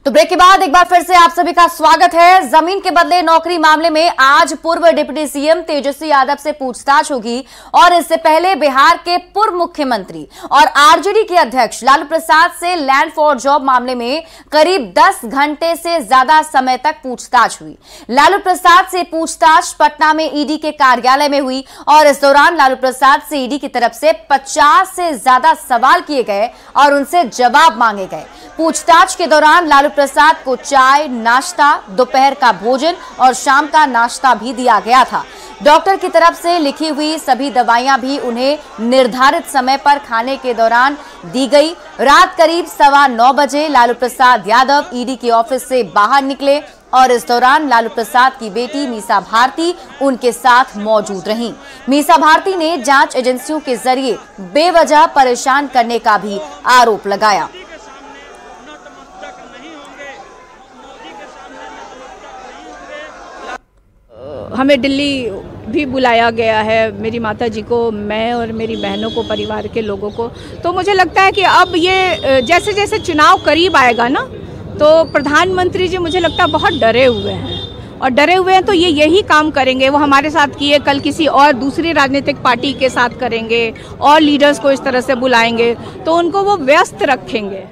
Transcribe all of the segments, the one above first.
तो ब्रेक के बाद एक बार फिर से आप सभी का स्वागत है। जमीन के बदले नौकरी मामले में आज पूर्व डिप्टी सीएम तेजस्वी यादव से पूछताछ होगी और इससे पहले बिहार के पूर्व मुख्यमंत्री और आरजेडी के अध्यक्ष लालू प्रसाद से लैंड फॉर जॉब मामले में करीब 10 घंटे से ज्यादा समय तक पूछताछ हुई। लालू प्रसाद से पूछताछ पटना में ईडी के कार्यालय में हुई और इस दौरान लालू प्रसाद से ईडी की तरफ से 50 से ज्यादा सवाल किए गए और उनसे जवाब मांगे गए। पूछताछ के दौरान लालू प्रसाद को चाय, नाश्ता, दोपहर का भोजन और शाम का नाश्ता भी दिया गया था। डॉक्टर की तरफ से लिखी हुई सभी दवाइयां भी उन्हें निर्धारित समय पर खाने के दौरान दी गई। रात करीब 9:15 बजे लालू प्रसाद यादव ईडी के ऑफिस से बाहर निकले और इस दौरान लालू प्रसाद की बेटी मीसा भारती उनके साथ मौजूद रहीं। मीसा भारती ने जांच एजेंसियों के जरिए बेवजह परेशान करने का भी आरोप लगाया। हमें दिल्ली भी बुलाया गया है, मेरी माता जी को, मैं और मेरी बहनों को, परिवार के लोगों को। तो मुझे लगता है कि अब ये जैसे जैसे चुनाव करीब आएगा ना, तो प्रधानमंत्री जी मुझे लगता है बहुत डरे हुए हैं और डरे हुए हैं तो ये यही काम करेंगे। वो हमारे साथ किए, कल किसी और दूसरी राजनीतिक पार्टी के साथ करेंगे और लीडर्स को इस तरह से बुलाएंगे, तो उनको वो व्यस्त रखेंगे।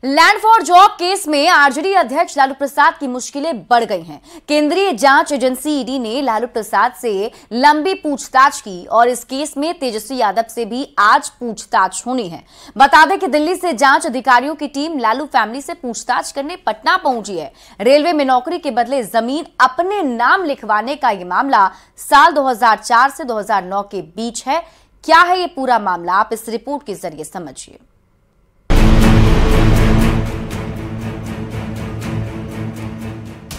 लैंड फॉर जॉब केस में आरजेडी अध्यक्ष लालू प्रसाद की मुश्किलें बढ़ गई हैं। केंद्रीय जांच एजेंसी ईडी ने लालू प्रसाद से लंबी पूछताछ की और इस केस में तेजस्वी यादव से भी आज पूछताछ होनी है। बता दें कि दिल्ली से जांच अधिकारियों की टीम लालू फैमिली से पूछताछ करने पटना पहुंची है। रेलवे में नौकरी के बदले जमीन अपने नाम लिखवाने का यह मामला साल 2004 से 2009 के बीच है। क्या है ये पूरा मामला, आप इस रिपोर्ट के जरिए समझिए।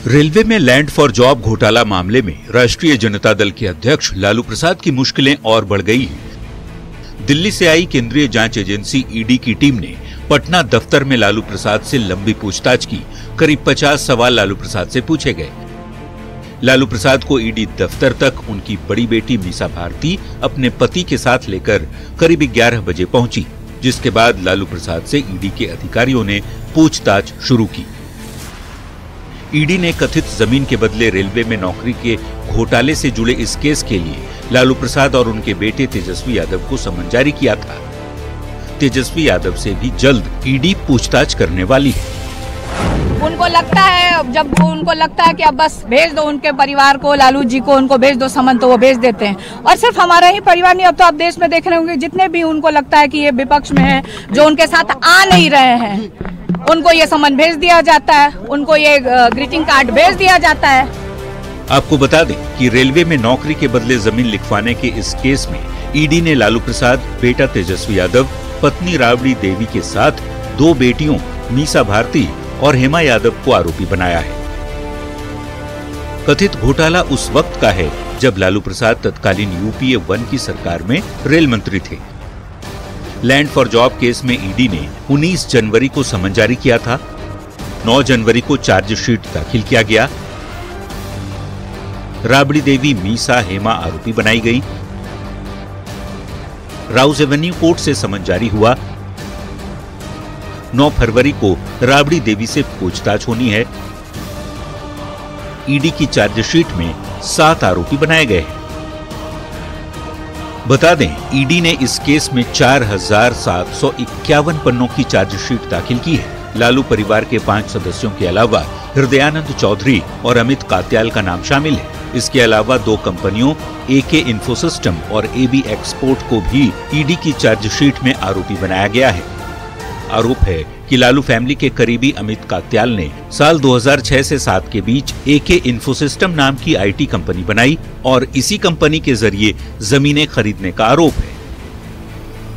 रेलवे में लैंड फॉर जॉब घोटाला मामले में राष्ट्रीय जनता दल के अध्यक्ष लालू प्रसाद की मुश्किलें और बढ़ गई हैं। दिल्ली से आई केंद्रीय जांच एजेंसी ईडी की टीम ने पटना दफ्तर में लालू प्रसाद से लंबी पूछताछ की। करीब 50 सवाल लालू प्रसाद से पूछे गए। लालू प्रसाद को ईडी दफ्तर तक उनकी बड़ी बेटी मीसा भारती अपने पति के साथ लेकर करीब 11 बजे पहुंची, जिसके बाद लालू प्रसाद से ईडी के अधिकारियों ने पूछताछ शुरू की। ईडी ने कथित जमीन के बदले रेलवे में नौकरी के घोटाले से जुड़े इस केस के लिए लालू प्रसाद और उनके बेटे तेजस्वी यादव को समन जारी किया था। तेजस्वी यादव से भी जल्द ईडी पूछताछ करने वाली है। उनको लगता है, जब उनको लगता है कि अब बस भेज दो उनके परिवार को, लालू जी को उनको भेज दो समन, तो वो भेज देते हैं। और सिर्फ हमारा ही परिवार नहीं, अब तो आप देश में देख रहे होंगे जितने भी उनको लगता है कि ये विपक्ष में है, जो उनके साथ आ नहीं रहे हैं, उनको ये समन भेज दिया जाता है, उनको ये ग्रीटिंग कार्ड भेज दिया जाता है। आपको बता दें कि रेलवे में नौकरी के बदले जमीन लिखवाने के इस केस में ईडी ने लालू प्रसाद, बेटा तेजस्वी यादव, पत्नी राबड़ी देवी के साथ 2 बेटियों मीसा भारती और हेमा यादव को आरोपी बनाया है। कथित घोटाला उस वक्त का है जब लालू प्रसाद तत्कालीन यूपीए 1 की सरकार में रेल मंत्री थे। लैंड फॉर जॉब केस में ईडी ने 19 जनवरी को समन जारी किया था। 9 जनवरी को चार्जशीट दाखिल किया गया। राबड़ी देवी, मीसा, हेमा आरोपी बनाई गई। राउस एवेन्यू कोर्ट से समन जारी हुआ। 9 फरवरी को राबड़ी देवी से पूछताछ होनी है। ईडी की चार्जशीट में 7 आरोपी बनाए गए हैं। बता दें, ईडी ने इस केस में 4751 पन्नों की चार्जशीट दाखिल की है। लालू परिवार के 5 सदस्यों के अलावा हृदयानंद चौधरी और अमित कात्याल का नाम शामिल है। इसके अलावा 2 कंपनियों एके इन्फोसिस्टम और एबी एक्सपोर्ट को भी ईडी की चार्जशीट में आरोपी बनाया गया है। आरोप है कि लालू फैमिली के करीबी अमित कात्याल ने साल 2006 से 7 के बीच एके इन्फोसिस्टम नाम की आईटी कंपनी बनाई और इसी कंपनी के जरिए जमीनें खरीदने का आरोप है।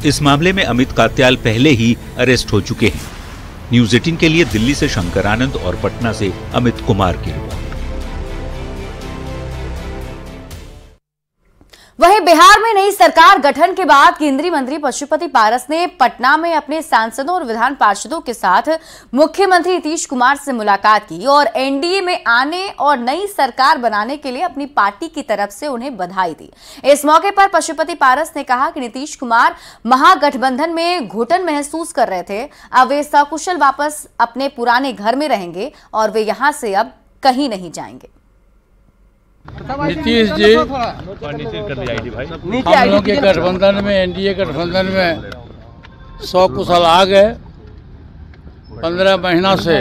इस मामले में अमित कात्याल पहले ही अरेस्ट हो चुके हैं। न्यूज़ 18 के लिए दिल्ली से शंकर आनंद और पटना से अमित कुमार की रिपोर्ट। वहीं बिहार में नई सरकार गठन के बाद केंद्रीय मंत्री पशुपति पारस ने पटना में अपने सांसदों और विधान पार्षदों के साथ मुख्यमंत्री नीतीश कुमार से मुलाकात की और एनडीए में आने और नई सरकार बनाने के लिए अपनी पार्टी की तरफ से उन्हें बधाई दी। इस मौके पर पशुपति पारस ने कहा कि नीतीश कुमार महागठबंधन में घुटन महसूस कर रहे थे, अब वे सकुशल वापस अपने पुराने घर में रहेंगे और वे यहां से अब कहीं नहीं जाएंगे। नीतीश जी हम लोग के गठबंधन में, एनडीए गठबंधन में 100 कुशल आ गए। 15 महीना से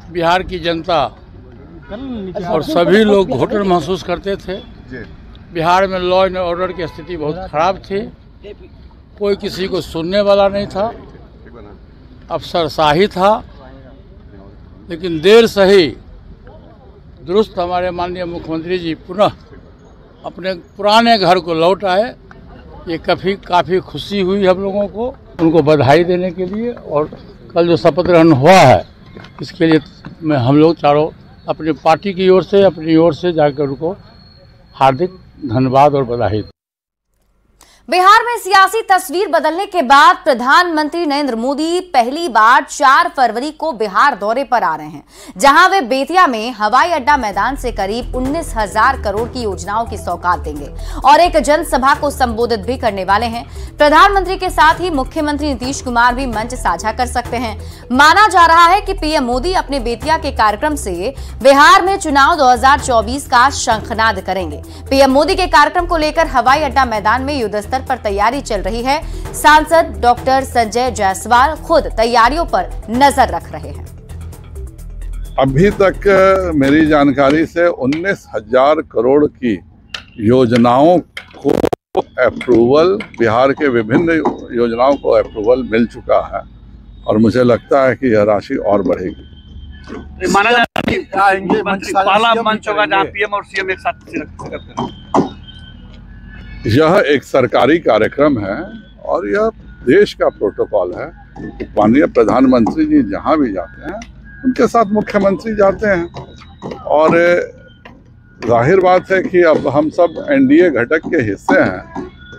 बिहार की जनता और सभी लोग घुटन महसूस करते थे। बिहार में लॉ एंड ऑर्डर की स्थिति बहुत खराब थी, कोई किसी को सुनने वाला नहीं था, अफसरशाही था। लेकिन देर सही दुरुस्त हमारे माननीय मुख्यमंत्री जी पुनः अपने पुराने घर को लौट आए। ये काफ़ी खुशी हुई हम लोगों को, उनको बधाई देने के लिए। और कल जो शपथ ग्रहण हुआ है इसके लिए मैं हम लोग चारों अपनी पार्टी की ओर से, अपनी ओर से जाकर उनको हार्दिक धन्यवाद और बधाई। बिहार में सियासी तस्वीर बदलने के बाद प्रधानमंत्री नरेंद्र मोदी पहली बार 4 फरवरी को बिहार दौरे पर आ रहे हैं, जहां वे बेतिया में हवाई अड्डा मैदान से करीब 19,000 करोड़ की योजनाओं की सौगात देंगे और एक जनसभा को संबोधित भी करने वाले हैं। प्रधानमंत्री के साथ ही मुख्यमंत्री नीतीश कुमार भी मंच साझा कर सकते हैं। माना जा रहा है कि पीएम मोदी अपने बेतिया के कार्यक्रम से बिहार में चुनाव 2024 का शंखनाद करेंगे। पीएम मोदी के कार्यक्रम को लेकर हवाई अड्डा मैदान में युद्ध स्तर पर तैयारी चल रही है। सांसद डॉक्टर संजय जायसवाल खुद तैयारियों पर नजर रख रहे हैं। अभी तक मेरी जानकारी से 19,000 करोड़ की योजनाओं को अप्रूवल, बिहार के विभिन्न योजनाओं को अप्रूवल मिल चुका है और मुझे लगता है कि यह राशि और बढ़ेगी। माना जाता है कि पहला मंच होगा जहां पीएम और सीएम एक साथ करते हैं। यह एक सरकारी कार्यक्रम है और यह देश का प्रोटोकॉल है। माननीय प्रधानमंत्री जी जहां भी जाते हैं उनके साथ मुख्यमंत्री जाते हैं और जाहिर बात है कि अब हम सब एनडीए घटक के हिस्से हैं,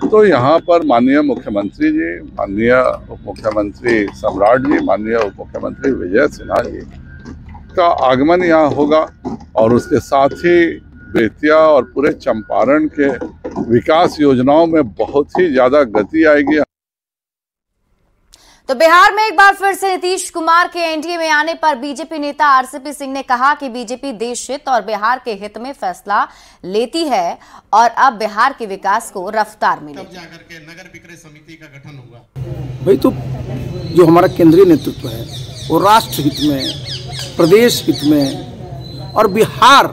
तो यहाँ पर माननीय मुख्यमंत्री जी, माननीय उप मुख्यमंत्री सम्राट जी, माननीय उप मुख्यमंत्री विजय सिन्हा जी का आगमन यहाँ होगा और उसके साथ ही बेतिया और पूरे चंपारण के विकास योजनाओं में बहुत ही ज्यादा गति आएगी। तो बिहार में एक बार फिर से नीतीश कुमार के एनडीए में आने पर बीजेपी नेता आरसीपी सिंह ने कहा कि बीजेपी देश हित और बिहार के हित में फैसला लेती है और अब बिहार के विकास को रफ्तार मिलेगी। तब जाकर के नगर विक्रय समिति का गठन होगा। भाई तो जो हमारा केंद्रीय नेतृत्व है वो राष्ट्र हित में, प्रदेश हित में और बिहार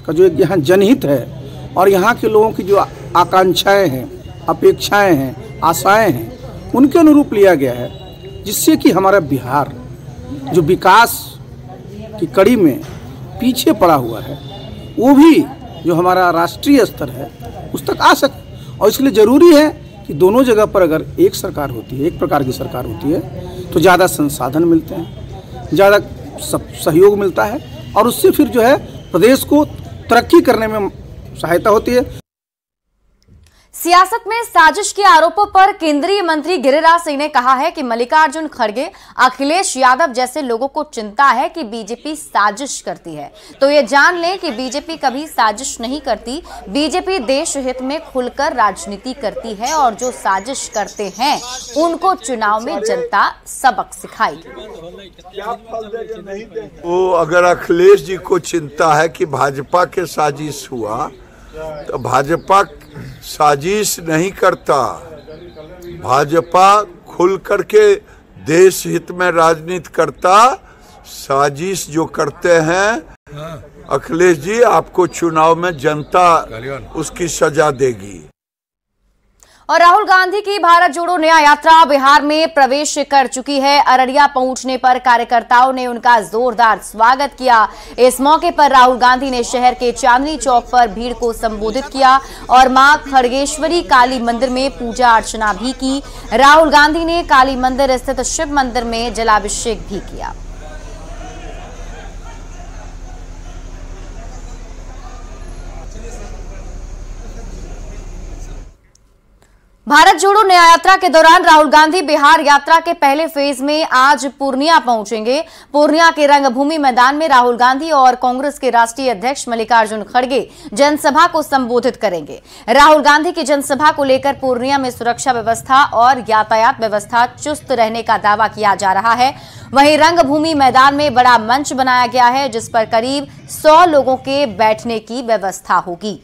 का जो यहाँ जनहित है और यहाँ के लोगों की जो आकांक्षाएं हैं, अपेक्षाएं हैं, आशाएं हैं, उनके अनुरूप लिया गया है, जिससे कि हमारा बिहार जो विकास की कड़ी में पीछे पड़ा हुआ है वो भी जो हमारा राष्ट्रीय स्तर है उस तक आ सके। और इसलिए ज़रूरी है कि दोनों जगह पर अगर एक सरकार होती है, एक प्रकार की सरकार होती है, तो ज़्यादा संसाधन मिलते हैं, ज़्यादा सहयोग मिलता है और उससे फिर जो है प्रदेश को तरक्की करने में सहायता होती है। सियासत में साजिश के आरोपों पर केंद्रीय मंत्री गिरिराज सिंह ने कहा है कि मल्लिकार्जुन खड़गे, अखिलेश यादव जैसे लोगों को चिंता है कि बीजेपी साजिश करती है। तो ये जान लें कि बीजेपी कभी साजिश नहीं करती। बीजेपी देश हित में खुलकर राजनीति करती है और जो साजिश करते हैं उनको चुनाव में जनता सबक सिखाएगी। वो अगर अखिलेश जी को चिंता है कि भाजपा के साजिश हुआ, तो भाजपा साजिश नहीं करता। भाजपा खुल करके देश हित में राजनीति करता। साजिश जो करते हैं अखिलेश जी, आपको चुनाव में जनता उसकी सजा देगी। और राहुल गांधी की भारत जोड़ो न्याय यात्रा बिहार में प्रवेश कर चुकी है। अररिया पहुंचने पर कार्यकर्ताओं ने उनका जोरदार स्वागत किया। इस मौके पर राहुल गांधी ने शहर के चांदनी चौक पर भीड़ को संबोधित किया और मां खड़गेश्वरी काली मंदिर में पूजा अर्चना भी की। राहुल गांधी ने काली मंदिर स्थित शिव मंदिर में जलाभिषेक भी किया। भारत जोड़ो न्याय यात्रा के दौरान राहुल गांधी बिहार यात्रा के पहले फेज में आज पूर्णिया पहुंचेंगे। पूर्णिया के रंगभूमि मैदान में राहुल गांधी और कांग्रेस के राष्ट्रीय अध्यक्ष मल्लिकार्जुन खड़गे जनसभा को संबोधित करेंगे। राहुल गांधी की जनसभा को लेकर पूर्णिया में सुरक्षा व्यवस्था और यातायात व्यवस्था चुस्त रहने का दावा किया जा रहा है। वहीं रंगभूमि मैदान में बड़ा मंच बनाया गया है, जिस पर करीब 100 लोगों के बैठने की व्यवस्था होगी।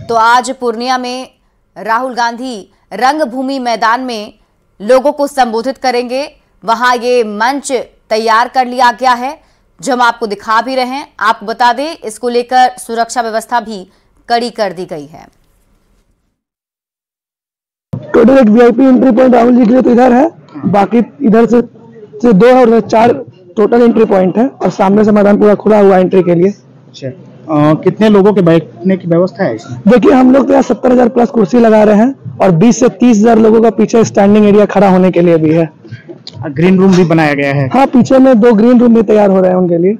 तो आज पूर्णिया में राहुल गांधी रंगभूमि मैदान में लोगों को संबोधित करेंगे। वहां ये मंच तैयार कर लिया गया है, जो हम आपको दिखा भी रहे हैं। आपको बता दें, इसको लेकर सुरक्षा व्यवस्था भी कड़ी कर दी गई है। टोटल एक VIP entry point Rahul ji के लिए तो इधर है, बाकी इधर से 2 और 4 टोटल एंट्री पॉइंट है, और सामने से मैदान पूरा खुला हुआ एंट्री के लिए। अच्छा, कितने लोगों के बैठने की व्यवस्था है इसमें? देखिए, हम लोग तो यहाँ 70,000 प्लस कुर्सी लगा रहे हैं, और 20 से 30,000 लोगों का पीछे स्टैंडिंग एरिया खड़ा होने के लिए भी है। ग्रीन रूम भी बनाया गया है? हाँ, पीछे में 2 ग्रीन रूम भी तैयार हो रहे हैं उनके लिए।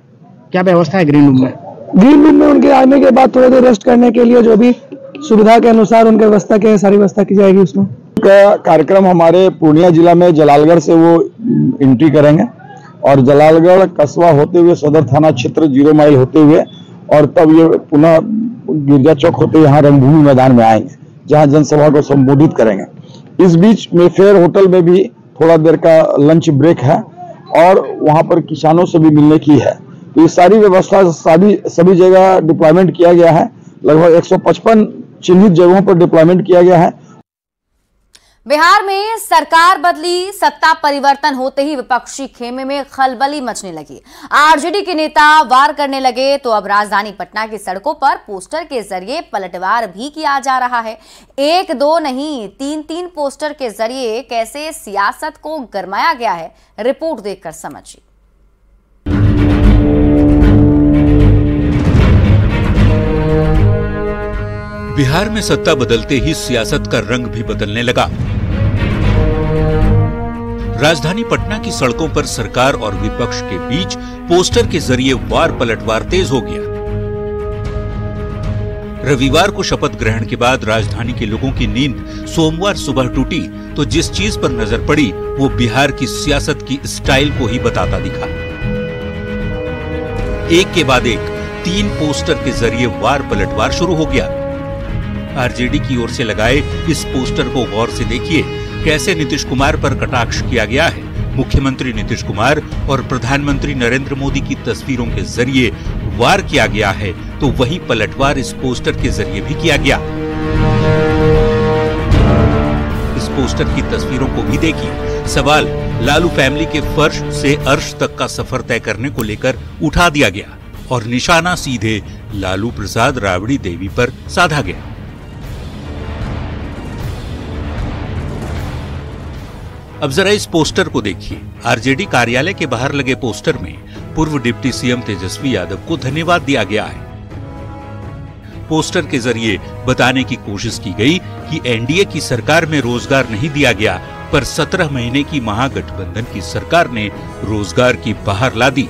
क्या व्यवस्था है ग्रीन रूम में? ग्रीन रूम में उनके आने के बाद थोड़ी देर रेस्ट करने के लिए जो भी सुविधा के अनुसार उनके व्यवस्था के सारी व्यवस्था की जाएगी। उसमें कार्यक्रम हमारे पूर्णिया जिला में जलालगढ़ से वो एंट्री करेंगे, और जलालगढ़ कस्बा होते हुए सदर थाना क्षेत्र 0 माइल होते हुए, और तब ये पुनः गिरजा चौक होते यहाँ रंगभूमि मैदान में आएंगे, जहाँ जनसभा को संबोधित करेंगे। इस बीच में फेयर होटल में भी थोड़ा देर का लंच ब्रेक है, और वहाँ पर किसानों से भी मिलने की है। तो ये सारी व्यवस्था सभी जगह डिप्लॉयमेंट किया गया है। लगभग 155 चिन्हित जगहों पर डिप्लॉयमेंट किया गया है। बिहार में सरकार बदली, सत्ता परिवर्तन होते ही विपक्षी खेमे में खलबली मचने लगी। आरजेडी के नेता वार करने लगे, तो अब राजधानी पटना की सड़कों पर पोस्टर के जरिए पलटवार भी किया जा रहा है। 1-2 नहीं, 3-3 पोस्टर के जरिए कैसे सियासत को गरमाया गया है, रिपोर्ट देखकर समझिए। बिहार में सत्ता बदलते ही सियासत का रंग भी बदलने लगा। राजधानी पटना की सड़कों पर सरकार और विपक्ष के बीच पोस्टर के जरिए वार पलटवार तेज हो गया। रविवार को शपथ ग्रहण के बाद राजधानी के लोगों की नींद सोमवार सुबह टूटी, तो जिस चीज पर नजर पड़ी वो बिहार की सियासत की स्टाइल को ही बताता दिखा। एक के बाद एक 3 पोस्टर के जरिए वार पलटवार शुरू हो गया। आरजेडी की ओर से लगाए इस पोस्टर को गौर से देखिए, कैसे नीतीश कुमार पर कटाक्ष किया गया है। मुख्यमंत्री नीतीश कुमार और प्रधानमंत्री नरेंद्र मोदी की तस्वीरों के जरिए वार किया गया है, तो वही पलटवार इस पोस्टर के जरिए भी किया गया। इस पोस्टर की तस्वीरों को भी देखिए। सवाल लालू फैमिली के फर्श से अर्श तक का सफर तय करने को लेकर उठा दिया गया, और निशाना सीधे लालू प्रसाद राबड़ी देवी पर साधा गया। अब जरा इस पोस्टर को देखिए। आरजेडी कार्यालय के बाहर लगे पोस्टर में पूर्व डिप्टी सीएम तेजस्वी यादव को धन्यवाद दिया गया है। पोस्टर के जरिए बताने की कोशिश की गई कि एनडीए की सरकार में रोजगार नहीं दिया गया, पर 17 महीने की महागठबंधन की सरकार ने रोजगार की बहार ला दी।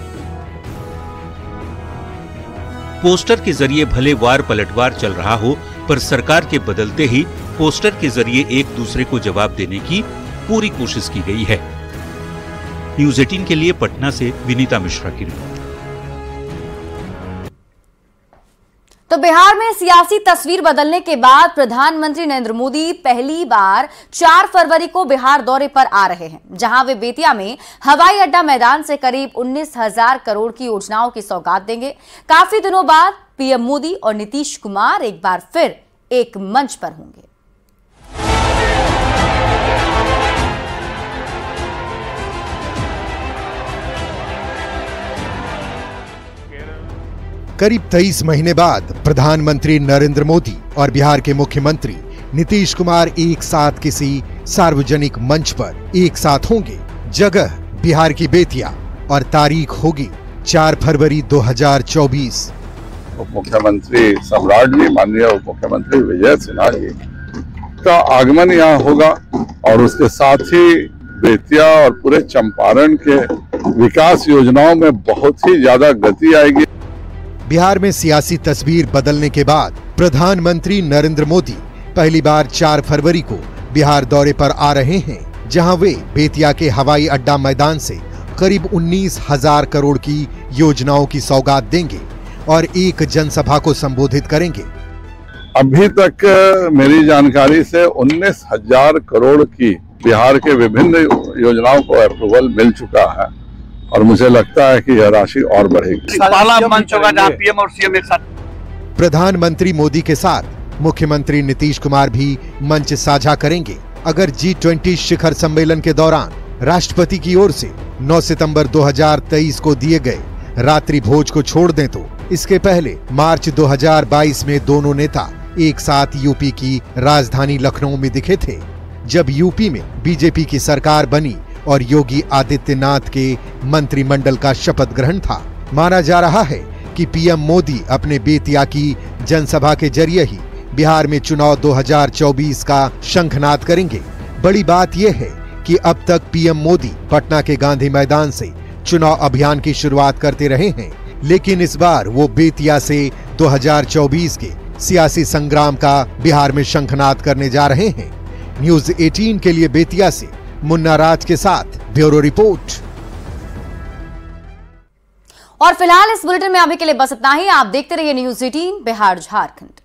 पोस्टर के जरिए भले वार पलटवार चल रहा हो, पर सरकार के बदलते ही पोस्टर के जरिए एक दूसरे को जवाब देने की पूरी कोशिश की गई है। न्यूज़ 18 के लिए पटना से विनीता मिश्रा की रिपोर्ट। तो बिहार में सियासी तस्वीर बदलने के बाद प्रधानमंत्री नरेंद्र मोदी पहली बार 4 फरवरी को बिहार दौरे पर आ रहे हैं, जहां वे बेतिया में हवाई अड्डा मैदान से करीब 19,000 करोड़ की योजनाओं की सौगात देंगे। काफी दिनों बाद पीएम मोदी और नीतीश कुमार एक बार फिर एक मंच पर होंगे। करीब 23 महीने बाद प्रधानमंत्री नरेंद्र मोदी और बिहार के मुख्यमंत्री नीतीश कुमार एक साथ किसी सार्वजनिक मंच पर एक साथ होंगे। जगह बिहार की बेतिया और तारीख होगी 4 फरवरी 2024। उप मुख्यमंत्री सम्राट जी, माननीय उप मुख्यमंत्री विजय सिन्हा जी का आगमन यहाँ होगा और उसके साथ ही बेतिया और पूरे चंपारण के विकास योजनाओं में बहुत ही ज्यादा गति आएगी। बिहार में सियासी तस्वीर बदलने के बाद प्रधानमंत्री नरेंद्र मोदी पहली बार 4 फरवरी को बिहार दौरे पर आ रहे हैं, जहां वे बेतिया के हवाई अड्डा मैदान से करीब 19,000 करोड़ की योजनाओं की सौगात देंगे और एक जनसभा को संबोधित करेंगे। अभी तक मेरी जानकारी से 19,000 करोड़ की बिहार के विभिन्न योजनाओं को अप्रूवल मिल चुका है और मुझे लगता है कि यह राशि और बढ़ेगी। पहला मंच होगा जहां पीएम और सीएम एक साथ। प्रधानमंत्री मोदी के साथ मुख्यमंत्री नीतीश कुमार भी मंच साझा करेंगे। अगर G20 शिखर सम्मेलन के दौरान राष्ट्रपति की ओर से 9 सितंबर 2023 को दिए गए रात्रि भोज को छोड़ दें तो इसके पहले मार्च 2022 में दोनों नेता एक साथ यूपी की राजधानी लखनऊ में दिखे थे, जब यूपी में बीजेपी की सरकार बनी और योगी आदित्यनाथ के मंत्रिमंडल का शपथ ग्रहण था। माना जा रहा है कि पीएम मोदी अपने बेतिया की जनसभा के जरिए ही बिहार में चुनाव 2024 का शंखनाद करेंगे। बड़ी बात यह है कि अब तक पीएम मोदी पटना के गांधी मैदान से चुनाव अभियान की शुरुआत करते रहे हैं, लेकिन इस बार वो बेतिया से 2024 के सियासी संग्राम का बिहार में शंखनाद करने जा रहे हैं। न्यूज 18 के लिए बेतिया से मुन्ना राज के साथ ब्यूरो रिपोर्ट। और फिलहाल इस बुलेटिन में अभी के लिए बस इतना ही। आप देखते रहिए न्यूज 18 बिहार झारखंड।